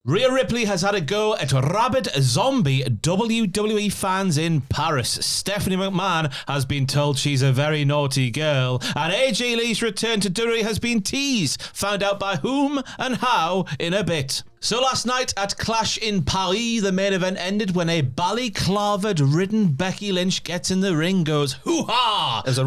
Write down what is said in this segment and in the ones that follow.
Rhea Ripley has had a go at rabid zombie WWE fans in Paris. Stephanie McMahon has been told she's a very naughty girl. And AJ Lee's return to WWE has been teased. Found out by whom and how in a bit. So last night at Clash in Paris, the main event ended when a balaclava-ridden Becky Lynch gets in the ring, goes hoo-ha! It was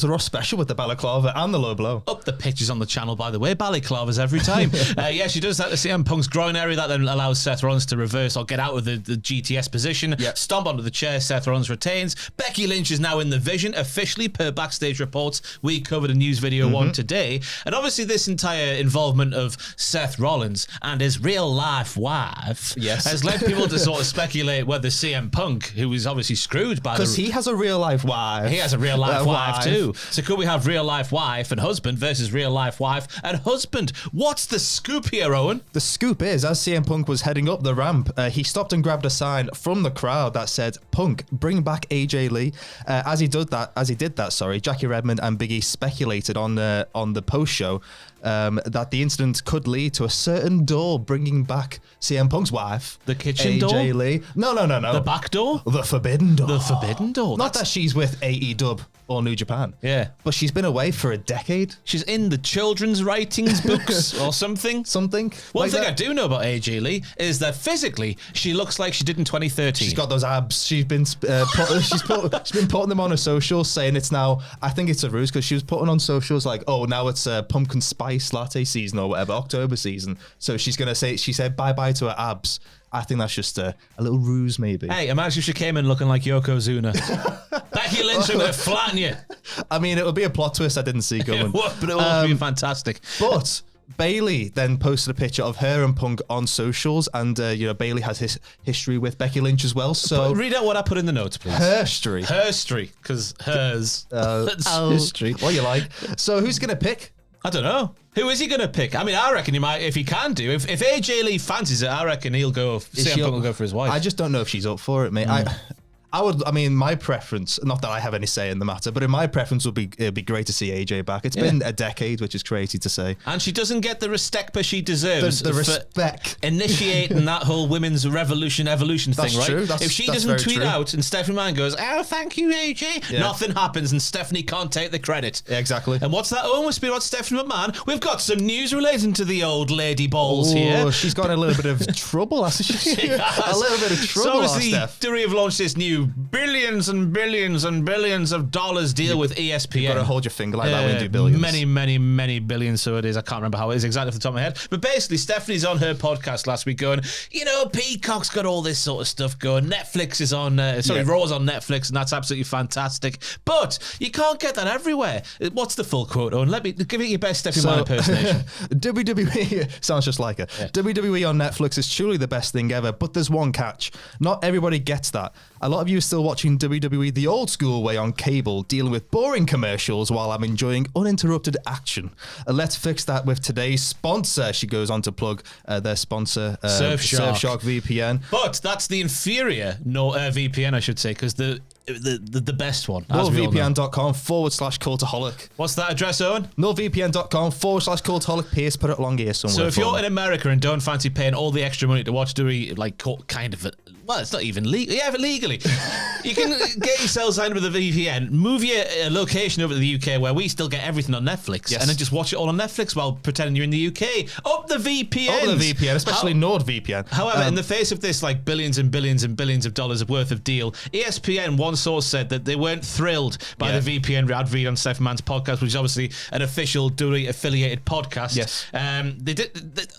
a Raw special with the balaclava and the low blow. Up the pitches on the channel, by the way. Balaclavas every time. Yeah, she does that to CM Punk's groin area. That then allows Seth Rollins to reverse or get out of the GTS position. Yep. Stomp onto the chair. Seth Rollins retains. Becky Lynch is now in the vision, officially, per backstage reports. We covered a news video one today. And obviously this entire involvement of Seth Rollins and his real-life wife has led people to sort of speculate whether CM Punk, who was obviously screwed by because he has a real-life wife. He has a real-life wife too. So could we have real-life wife and husband versus real-life wife and husband? What's the scoop here, Owen? The scoop is, as CM Punk was heading up the ramp, he stopped and grabbed a sign from the crowd that said, "Punk, bring back AJ Lee." As he did that, Jackie Redmond and Big E speculated on the post-show that the incident could lead to a certain door bringing back CM Punk's wife. The kitchen AJ door? AJ Lee. No. The back door? The forbidden door. The forbidden door. Not that she's with AEW or New Japan. Yeah. But she's been away for a decade. She's in the children's writings books or something. One thing I do know about AJ Lee is that physically she looks like she did in 2013. She's got those abs. She's been putting them on her socials, saying it's now, I think it's a ruse, because she was putting on socials like, oh, now it's pumpkin spice latte season or whatever, October season. So she said bye-bye to her abs. I think that's just a little ruse, maybe. Hey, imagine if she came in looking like Yokozuna. Becky Lynch would have flattened you. I mean, it would be a plot twist I didn't see coming. It would, but it would be fantastic. But Bayley then posted a picture of her and Punk on socials, and Bayley has his history with Becky Lynch as well. So but read out what I put in the notes, please. Herstory, because hers. History. What you like? So who's gonna pick? I don't know. Who is he going to pick? I mean, I reckon he might, if he can do. If AJ Lee fancies it, I reckon CM Punk will go for his wife. I just don't know if she's up for it, mate. My preference, not that I have any say in the matter, but in my preference it'd be great to see AJ back. It's been a decade, which is crazy to say. And she doesn't get the respect but she deserves. The respect. Initiating that whole women's evolution thing, right? True. If she doesn't tweet out and Stephanie McMahon goes, oh, thank you, AJ, nothing happens and Stephanie can't take the credit. Yeah, exactly. And what's that? Owen, we're speaking about Stephanie McMahon. We've got some news relating to the old lady balls here. She's got a little bit of trouble, hasn't she? A little bit of trouble, so obviously, WWE have launched this new billions and billions and billions of dollars deal with ESPN. You've got to hold your finger like that when you do billions. Many billions, so it is. I can't remember how it is exactly off the top of my head. But basically, Stephanie's on her podcast last week going, Peacock's got all this sort of stuff going. Netflix is on, Raw's on Netflix, and that's absolutely fantastic. But you can't get that everywhere. What's the full quote, Owen? Give it your best Stephanie McMahon impersonation. WWE, sounds just like her. Yeah. WWE on Netflix is truly the best thing ever, but there's one catch. Not everybody gets that. A lot of you are still watching WWE the old school way on cable, dealing with boring commercials while I'm enjoying uninterrupted action. Let's fix that with today's sponsor. She goes on to plug their sponsor, Surfshark VPN. But that's the inferior VPN, I should say, because the best one. NordVPN.com/Cultaholic. What's that address, Owen? NordVPN.com/Cultaholic. Pierce, put it along here somewhere. So if you're in America and don't fancy paying all the extra money to watch it's not even legal. Yeah, but legally. You can get yourself signed with a VPN, move your location over to the UK where we still get everything on Netflix, and then just watch it all on Netflix while pretending you're in the UK. Up the VPN, especially NordVPN. However, in the face of this billions and billions and billions of dollars worth of deal, ESPN, one source said that they weren't thrilled by the VPN ad read on Steph Mann's podcast, which is obviously an official WWE affiliated podcast. Yes.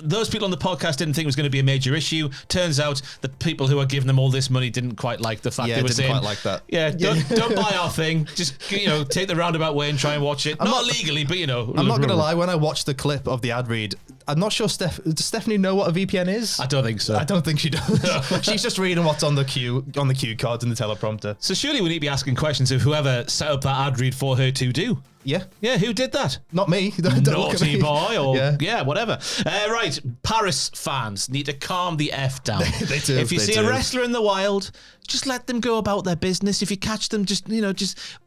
Those people on the podcast didn't think it was going to be a major issue. Turns out the people who are giving them all this money didn't quite like the fact they were saying, quite like that. Yeah, don't buy our thing. Just take the roundabout way and try and watch it. Not legally, but I'm not gonna lie. When I watched the clip of the ad read, I'm not sure. Does Stephanie know what a VPN is? I don't think so. I don't think she does. She's just reading what's on the cue cards in the teleprompter. So surely we need to be asking questions of whoever set up that ad read for her to do. Yeah. Yeah, who did that? Not me. Don't look at Naughty me. boy, or Yeah. whatever. Right, Paris fans need to calm the F down. They do. If you see a wrestler in the wild, just let them go about their business. If you catch them, just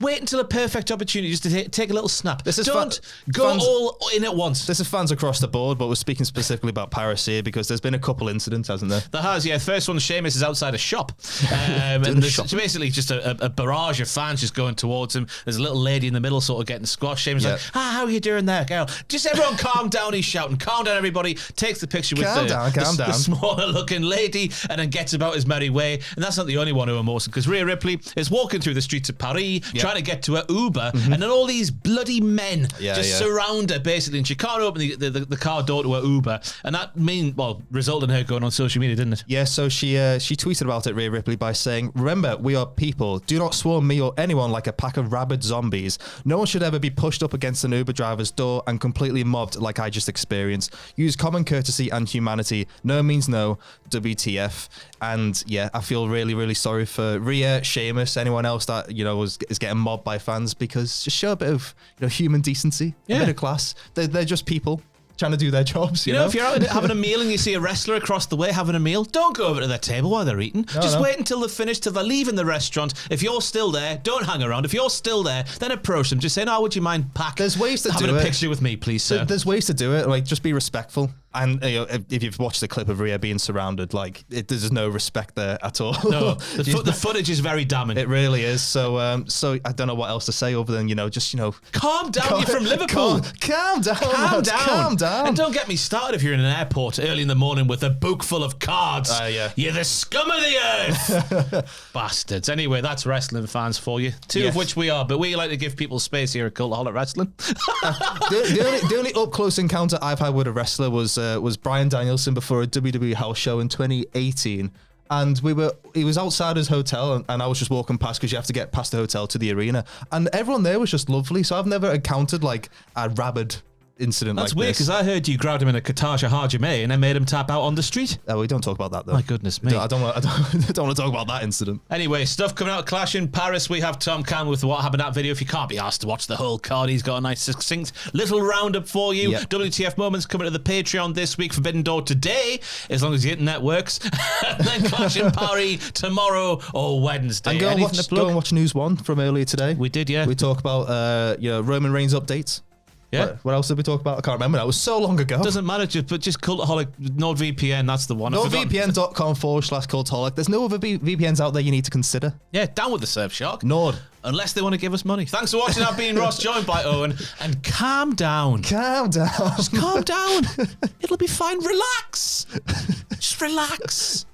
wait until a perfect opportunity just to take a little snap. Don't go all in at once. This is fans across the board, but we're speaking specifically about Paris here because there's been a couple incidents, hasn't there? There has, yeah. First one, Sheamus is outside a shop. And there's basically just a barrage of fans just going towards him. There's a little lady in the middle sort of getting squashed. Sheamus like, how are you doing there, girl? Just everyone calm down, he's shouting. Calm down, everybody. Takes the picture with the smaller looking lady and then gets about his merry way. And that's not the only one who I'm awesome, because Rhea Ripley is walking through the streets of Paris trying to get to her Uber, and then all these bloody men surround her basically, and she can't open the car door to her Uber, and that resulted in her going on social media, didn't it? Yeah, so she tweeted about it, Rhea Ripley, by saying, "Remember, we are people. Do not swarm me or anyone like a pack of rabid zombies. No one should ever be pushed up against an Uber driver's door and completely mobbed like I just experienced. Use common courtesy and humanity. No means no. WTF." And yeah, I feel really, really sorry for Rhea, Sheamus, anyone else that is getting mobbed by fans, because just show a bit of human decency, a bit of class. They're just people trying to do their jobs. You know, if you're out having a meal and you see a wrestler across the way having a meal, don't go over to their table while they're eating. Just wait until they're finished, till they're leaving the restaurant. If you're still there, don't hang around. If you're still there, then approach them. Just say, "No, would you mind There's ways to having a picture with me, please, sir?" There's ways to do it. Like, just be respectful. And if you've watched the clip of Rhea being surrounded, there's no respect there at all. No, the footage is very damning. It really is. So I don't know what else to say other than calm down. You're from Liverpool. Calm down. Calm down. And don't get me started if you're in an airport early in the morning with a book full of cards. You're the scum of the earth, bastards. Anyway, that's wrestling fans for you. Two of which we are, but we like to give people space here at Cultaholic Wrestling. the only up close encounter I've had with a wrestler was Bryan Danielson before a WWE house show in 2018. And he was outside his hotel, and I was just walking past, because you have to get past the hotel to the arena. And everyone there was just lovely. So I've never encounted a rabid incident. That's like weird, this. because I heard you grabbed him in a Qatar Hajime and then made him tap out on the street. Oh, we don't talk about that, though. My goodness me. I don't want to talk about that incident. Anyway, stuff coming out of Clash in Paris. We have Tom Campbell with what happened in that video. If you can't be asked to watch the whole card, he's got a nice succinct little roundup for you. Yep. WTF moments coming to the Patreon this week. Forbidden Door today, as long as the internet works. And then Clash in Paris tomorrow or Wednesday. And go and watch News 1 from earlier today. We did, yeah. We talk about Roman Reigns updates. Yeah. What else did we talk about? I can't remember. That was so long ago. Doesn't matter, just Cultaholic, NordVPN, that's the one. NordVPN.com/Cultaholic. There's no other VPNs out there you need to consider. Yeah, down with the Surfshark. Nord. Unless they want to give us money. Thanks for watching. I've been Ross, joined by Owen. And calm down. Calm down. Just calm down. It'll be fine. Relax. Just relax.